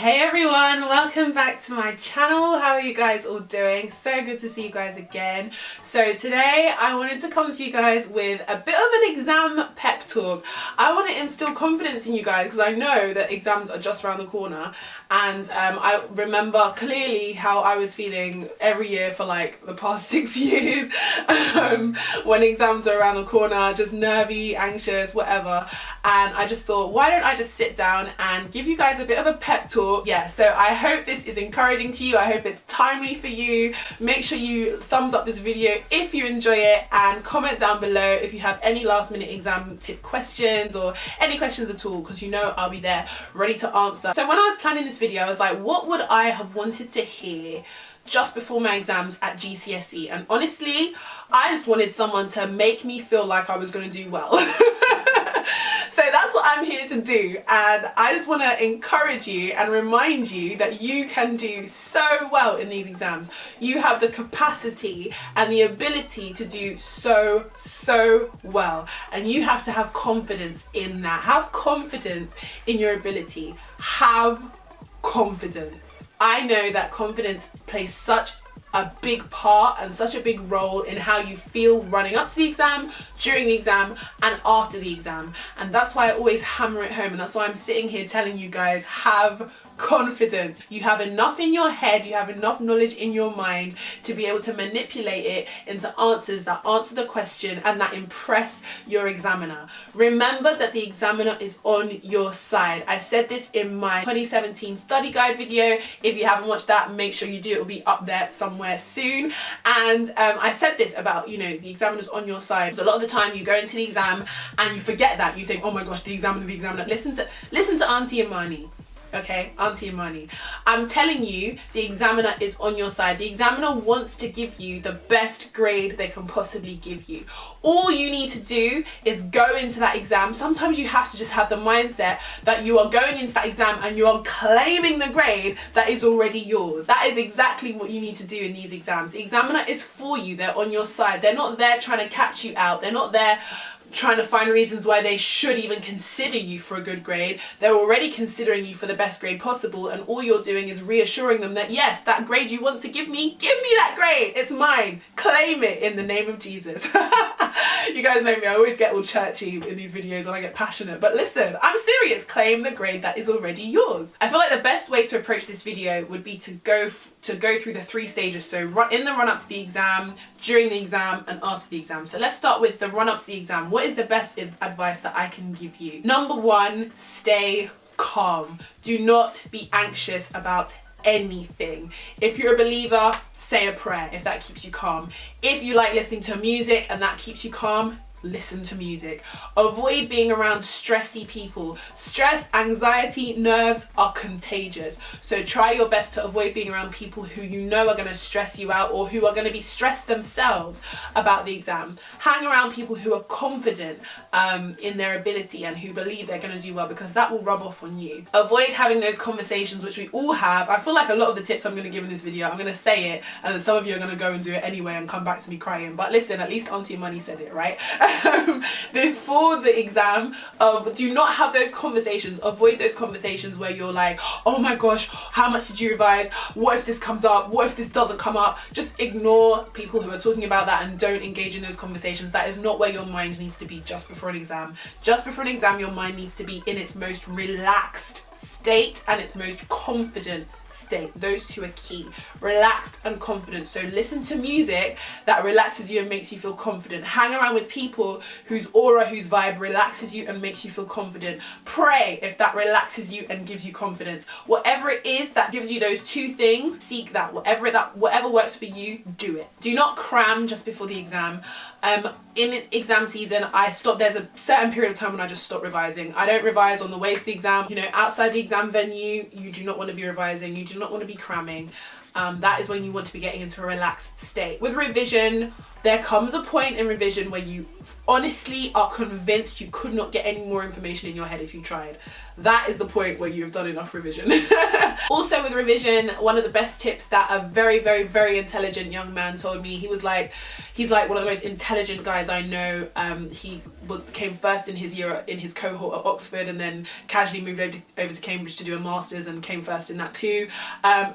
Hey everyone, welcome back to my channel. How are you guys all doing? So good to see you guys again. So today I wanted to come to you guys with a bit of an exam pep talk. I want to instill confidence in you guys because I know that exams are just around the corner, and I remember clearly how I was feeling every year for like the past 6 years when exams are around the corner, just nervy, anxious, whatever. And I just thought, why don't I just sit down and give you guys a bit of a pep talk. Yeah, so I hope this is encouraging to you. I hope it's timely for you. Make sure you thumbs up this video if you enjoy it, and comment down below if you have any last minute exam tip questions or any questions at all, because you know I'll be there ready to answer. So when I was planning this video, I was like, what would I have wanted to hear just before my exams at GCSE? And honestly, I just wanted someone to make me feel like I was going to do well. So that's what I'm here to do, and I just want to encourage you and remind you that you can do so well in these exams. You have the capacity and the ability to do so well, and you have to have confidence in that. Have confidence in your ability. Have confidence. I know that confidence plays such a big part and such a big role in how you feel running up to the exam, during the exam, and after the exam. And that's why I always hammer it home, and that's why I'm sitting here telling you guys, have confidence. You have enough in your head, you have enough knowledge in your mind to be able to manipulate it into answers that answer the question and that impress your examiner. Remember that the examiner is on your side. I said this in my 2017 study guide video. If you haven't watched that, make sure you do. It will be up there somewhere soon. And I said this about, you know, the examiner's on your side. So a lot of the time you go into the exam and you forget that. You think, oh my gosh, the examiner. Listen to Auntie Imani. Okay, Auntie Imani. I'm telling you, the examiner is on your side. The examiner wants to give you the best grade they can possibly give you. All you need to do is go into that exam. Sometimes you have to just have the mindset that you are going into that exam and you are claiming the grade that is already yours. That is exactly what you need to do in these exams. The examiner is for you. They're on your side. They're not there trying to catch you out. They're not there trying to find reasons why they should even consider you for a good grade. They're already considering you for the best grade possible, and all you're doing is reassuring them that yes, that grade you want to give me that grade. It's mine. Claim it in the name of Jesus. You guys know me, I always get all churchy in these videos when I get passionate, but listen, I'm serious. Claim the grade that is already yours. I feel like the best way to approach this video would be to go through the 3 stages. So in the run up to the exam, during the exam, and after the exam. So let's start with the run up to the exam. What is the best advice that I can give you? Number 1, stay calm. Do not be anxious about anything. If you're a believer, say a prayer if that keeps you calm. If you like listening to music and that keeps you calm, listen to music. Avoid being around stressy people. Stress, anxiety, nerves are contagious. So try your best to avoid being around people who you know are going to stress you out or who are going to be stressed themselves about the exam. Hang around people who are confident in their ability and who believe they're going to do well, because that will rub off on you. Avoid having those conversations which we all have. I feel like a lot of the tips I'm going to give in this video, I'm going to say it and then some of you are going to go and do it anyway and come back to me crying. But listen, at least Auntie Imani said it, right? Before the exam, do not have those conversations. Avoid those conversations where you're like, oh my gosh, how much did you revise? What if this comes up? What if this doesn't come up? Just ignore people who are talking about that and don't engage in those conversations. That is not where your mind needs to be just before an exam. Just before an exam, your mind needs to be in its most relaxed state and its most confident state. Those two are key. Relaxed and confident. So listen to music that relaxes you and makes you feel confident. Hang around with people whose aura, whose vibe relaxes you and makes you feel confident. Pray if that relaxes you and gives you confidence. Whatever it is that gives you those 2 things, seek that. Whatever works for you, do it. Do not cram just before the exam. In exam season, there's a certain period of time when I just stop revising. I don't revise on the way to the exam. You know, outside the exam venue, you do not want to be revising. You do not want to be cramming. that is when you want to be getting into a relaxed state. With revision, there comes a point in revision where you honestly are convinced you could not get any more information in your head if you tried. That is the point where you have done enough revision. Also with revision, one of the best tips that a very, very, very intelligent young man told me, he's like one of the most intelligent guys I know. He came first in his year in his cohort at Oxford, and then casually moved over to Cambridge to do a master's and came first in that too.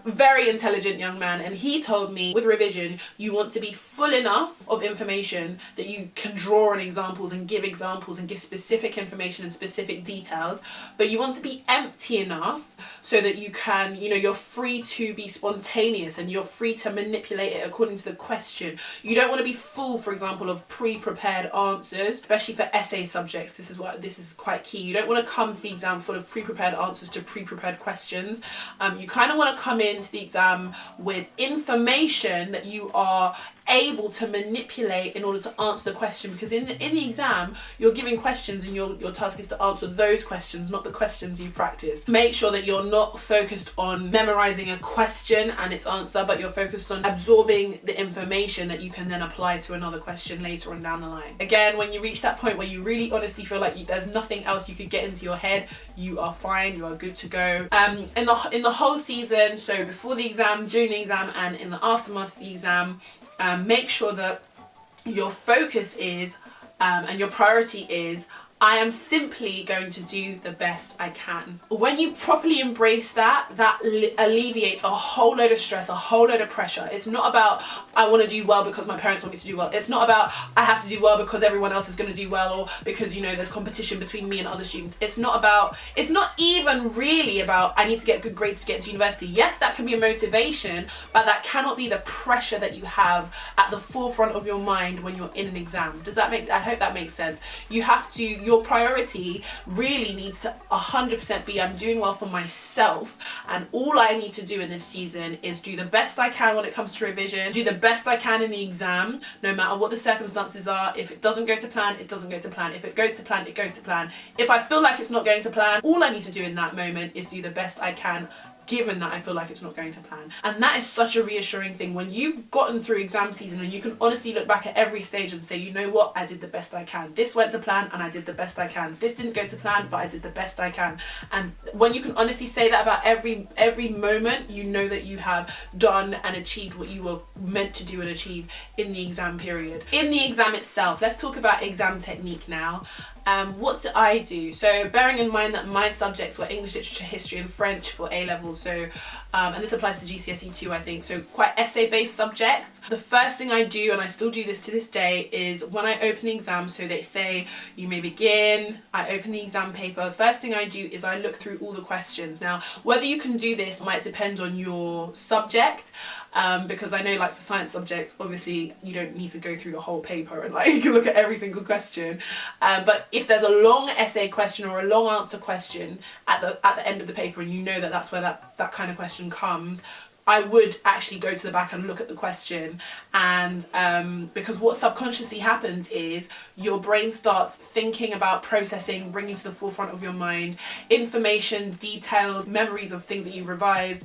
Very intelligent young man, and he told me with revision you want to be full enough of information that you can draw on examples and give specific information and specific details, but you want to be empty enough so that you can, you're free to be spontaneous and you're free to manipulate it according to the question. You don't want to be full, for example, of pre-prepared answers, especially for essay subjects. This is quite key. You don't want to come to the exam full of pre-prepared answers to pre-prepared questions. You kind of want to come into the exam with information that you are able to manipulate in order to answer the question, because in the exam you're giving questions and your task is to answer those questions, not the questions you practiced. Make sure that you're not focused on memorizing a question and its answer, but you're focused on absorbing the information that you can then apply to another question later on down the line. Again, when you reach that point where you really honestly feel like there's nothing else you could get into your head, you are fine, you are good to go. In the whole season, so before the exam, during the exam, and in the aftermath of the exam, make sure that your focus is and your priority is, I am simply going to do the best I can. When you properly embrace that alleviates a whole load of stress, a whole load of pressure. It's not about, I want to do well because my parents want me to do well. It's not about, I have to do well because everyone else is going to do well, or because, there's competition between me and other students. It's not even really about, I need to get good grades to get into university. Yes, that can be a motivation, but that cannot be the pressure that you have at the forefront of your mind when you're in an exam. I hope that makes sense. Your priority really needs to 100% be, I'm doing well for myself, and all I need to do in this season is do the best I can when it comes to revision, do the best I can in the exam, no matter what the circumstances are. If it doesn't go to plan, it doesn't go to plan. If it goes to plan, it goes to plan. If I feel like it's not going to plan, all I need to do in that moment is do the best I can, given that I feel like it's not going to plan. And that is such a reassuring thing when you've gotten through exam season and you can honestly look back at every stage and say, you know what, I did the best I can. This went to plan and I did the best I can. This didn't go to plan, but I did the best I can. And when you can honestly say that about every moment, you know that you have done and achieved what you were meant to do and achieve in the exam period. In the exam itself, let's talk about exam technique now. What do I do? So bearing in mind that my subjects were English, Literature, History and French for A-levels, so and this applies to GCSE too, I think, so quite essay-based subject. The first thing I do, and I still do this to this day, is when I open the exam, so they say you may begin, I open the exam paper, the first thing I do is I look through all the questions. Now, whether you can do this might depend on your subject, because I know, like, for science subjects, obviously you don't need to go through the whole paper and like look at every single question, but if there's a long essay question or a long answer question at the end of the paper, and you know that that's where that kind of question comes, I would actually go to the back and look at the question, and because what subconsciously happens is your brain starts thinking about processing, bringing to the forefront of your mind information, details, memories of things that you've revised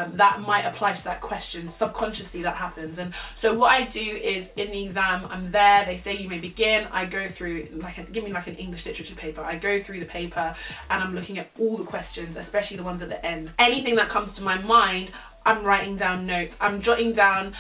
that might apply to that question. Subconsciously that happens. And so what I do is, in the exam, I'm there, they say you may begin, I go through, give me like an English literature paper, I go through the paper and I'm looking at all the questions, especially the ones at the end. Anything that comes to my mind, I'm writing down notes. I'm jotting down,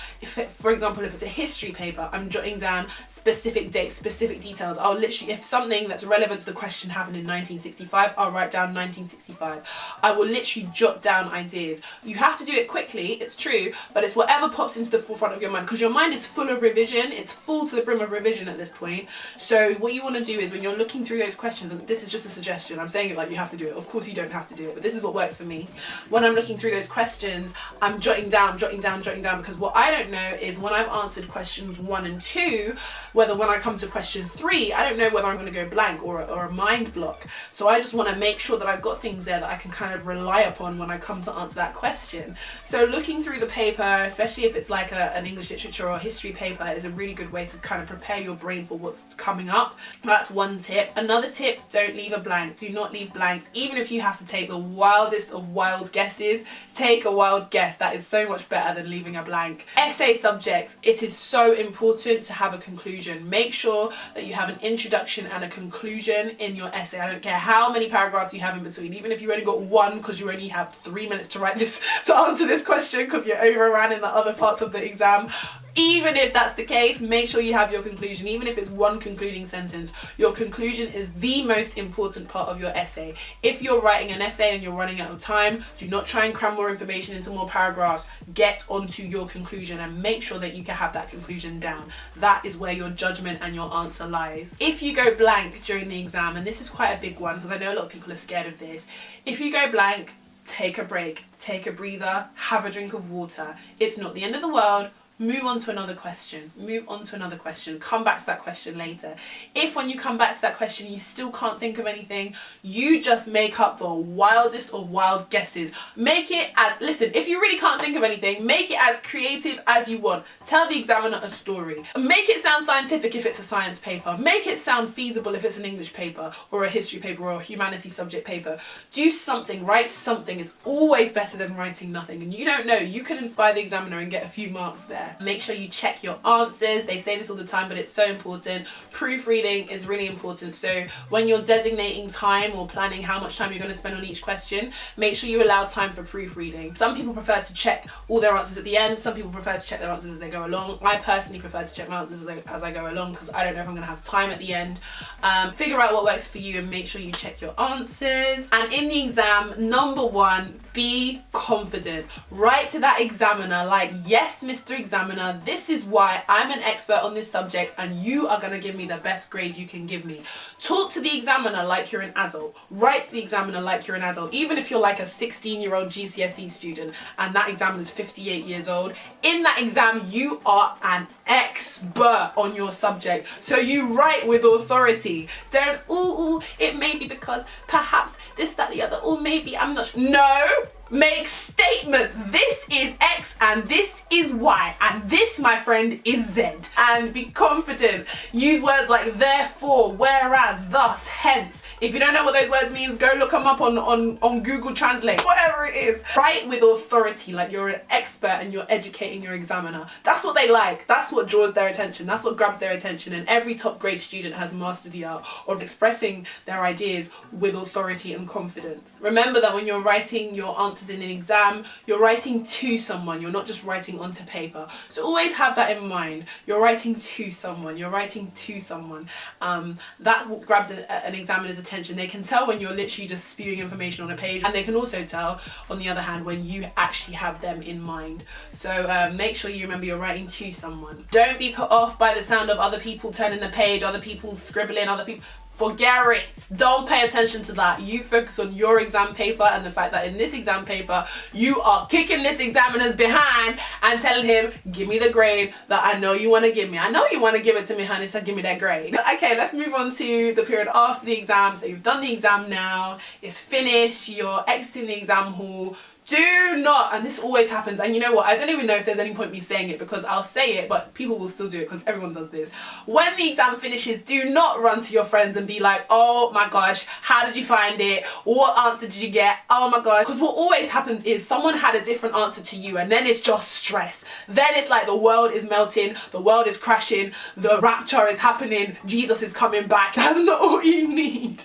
for example, if it's a history paper, I'm jotting down specific dates, specific details. I'll literally, if something that's relevant to the question happened in 1965, I'll write down 1965. I will literally jot down ideas. You have to do it quickly, it's true, but it's whatever pops into the forefront of your mind, because your mind is full of revision. It's full to the brim of revision at this point. So what you want to do is, when you're looking through those questions, and this is just a suggestion, I'm saying it like you have to do it. Of course you don't have to do it, but this is what works for me. When I'm looking through those questions, I'm jotting down, because what I don't know is, when I've answered questions 1 and 2, whether when I come to question 3, I don't know whether I'm going to go blank or a mind block. So I just want to make sure that I've got things there that I can kind of rely upon when I come to answer that question. So looking through the paper, especially if it's like an English literature or history paper, is a really good way to kind of prepare your brain for what's coming up. That's one tip. Another tip, don't leave a blank. Do not leave blanks. Even if you have to take the wildest of wild guesses, take a wild guess. yes, that is so much better than leaving a blank. Essay subjects, it is so important to have a conclusion. Make sure that you have an introduction and a conclusion in your essay. I don't care how many paragraphs you have in between, even if you only got one because you only have 3 minutes to write this, to answer this question because you overran in the other parts of the exam. Even if that's the case, make sure you have your conclusion. Even if it's one concluding sentence, your conclusion is the most important part of your essay. If you're writing an essay and you're running out of time, do not try and cram more information into more paragraphs. Get onto your conclusion and make sure that you can have that conclusion down. That is where your judgment and your answer lies. If you go blank during the exam, and this is quite a big one because I know a lot of people are scared of this, if you go blank, take a break, take a breather, have a drink of water. It's not the end of the world. Move on to another question. Move on to another question. Come back to that question later. If when you come back to that question you still can't think of anything, you just make up the wildest of wild guesses. Make it as, listen, if you really can't think of anything, make it as creative as you want. Tell the examiner a story. Make it sound scientific if it's a science paper. Make it sound feasible if it's an English paper or a history paper or a humanities subject paper. Do something, write something. It's always better than writing nothing. And you don't know, you can inspire the examiner and get a few marks there. Make sure you check your answers. They say this all the time, but it's so important. Proofreading is really important. So when you're designating time or planning how much time you're going to spend on each question, make sure you allow time for proofreading. Some people prefer to check all their answers at the end. Some people prefer to check their answers as they go along. I personally prefer to check my answers as I go along because I don't know if I'm going to have time at the end. Figure out what works for you and make sure you check your answers. And in the exam, number one, be confident. Write to that examiner like, yes, Mr. Examiner, this is why I'm an expert on this subject and you are going to give me the best grade you can give me. Talk to the examiner like you're an adult. Write to the examiner like you're an adult. Even if you're like a 16-year-old GCSE student and that examiner is 58 years old, in that exam you are an expert on your subject. So you write with authority. Don't, ooh, it may be because perhaps this, that, the other, or maybe I'm not sure. No! Make statements. This is X and this is Y and this, my friend, is Z. And be confident. Use words like therefore, whereas, thus, hence. If you don't know what those words mean, go look them up on Google Translate. Whatever it is. Write with authority like you're an expert and you're educating your examiner. That's what they like. That's what draws their attention. That's what grabs their attention. And every top grade student has mastered the art of expressing their ideas with authority and confidence. Remember that when you're writing your answers in an exam, you're writing to someone. You're not just writing onto paper. So always have that in mind. You're writing to someone. You're writing to someone. That's what grabs an examiner's attention. They can tell when you're literally just spewing information on a page, and they can also tell, on the other hand, when you actually have them in mind. So make sure you remember you're writing to someone. Don't be put off by the sound of other people turning the page, other people scribbling, other people. Forget it. Don't pay attention to that. You focus on your exam paper and the fact that in this exam paper, you are kicking this examiner's behind and telling him, give me the grade that I know you want to give me. I know you want to give it to me, honey, so give me that grade. Okay, let's move on to the period after the exam. So you've done the exam now. It's finished. You're exiting the exam hall. Do not, and this always happens, and you know what, I don't even know if there's any point me saying it because I'll say it, but people will still do it because everyone does this. When the exam finishes, do not run to your friends and be like, oh my gosh, how did you find it? What answer did you get? Oh my gosh. Because what always happens is someone had a different answer to you and then it's just stress. Then it's like the world is melting, the world is crashing, the rapture is happening, Jesus is coming back. That's not what you need.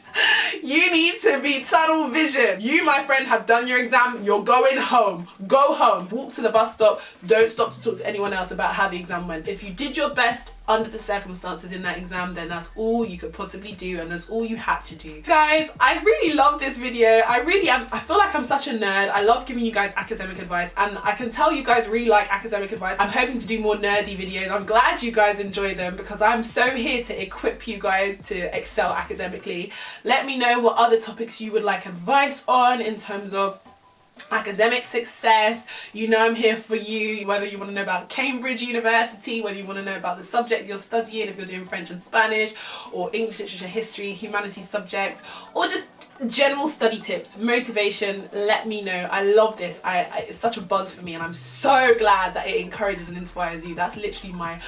You need to be tunnel vision. You, my friend, have done your exam, you're going home. Go home. Walk to the bus stop. Don't stop to talk to anyone else about how the exam went. If you did your best under the circumstances in that exam, then that's all you could possibly do and that's all you had to do. Guys, I really love this video. I really am. I feel like I'm such a nerd. I love giving you guys academic advice and I can tell you guys really like academic advice. I'm hoping to do more nerdy videos. I'm glad you guys enjoy them because I'm so here to equip you guys to excel academically. Let me know what other topics you would like advice on in terms of academic success. You know I'm here for you, whether you want to know about Cambridge University, whether you want to know about the subject you're studying, if you're doing French and Spanish or English literature, history, humanities subject, or just general study tips, motivation, let me know. I love this. It's such a buzz for me, and I'm so glad that it encourages and inspires you. That's literally my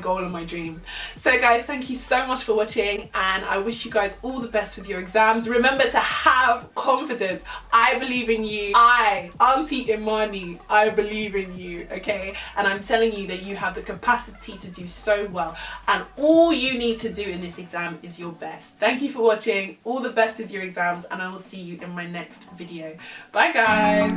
goal and my dream. So guys, thank you so much for watching, and I wish you guys all the best with your exams. Remember to have confidence. I believe in you. Auntie Imani, I believe in you, okay? And I'm telling you that you have the capacity to do so well, and all you need to do in this exam is your best. Thank you for watching. All the best with your exams, and I will see you in my next video. Bye guys.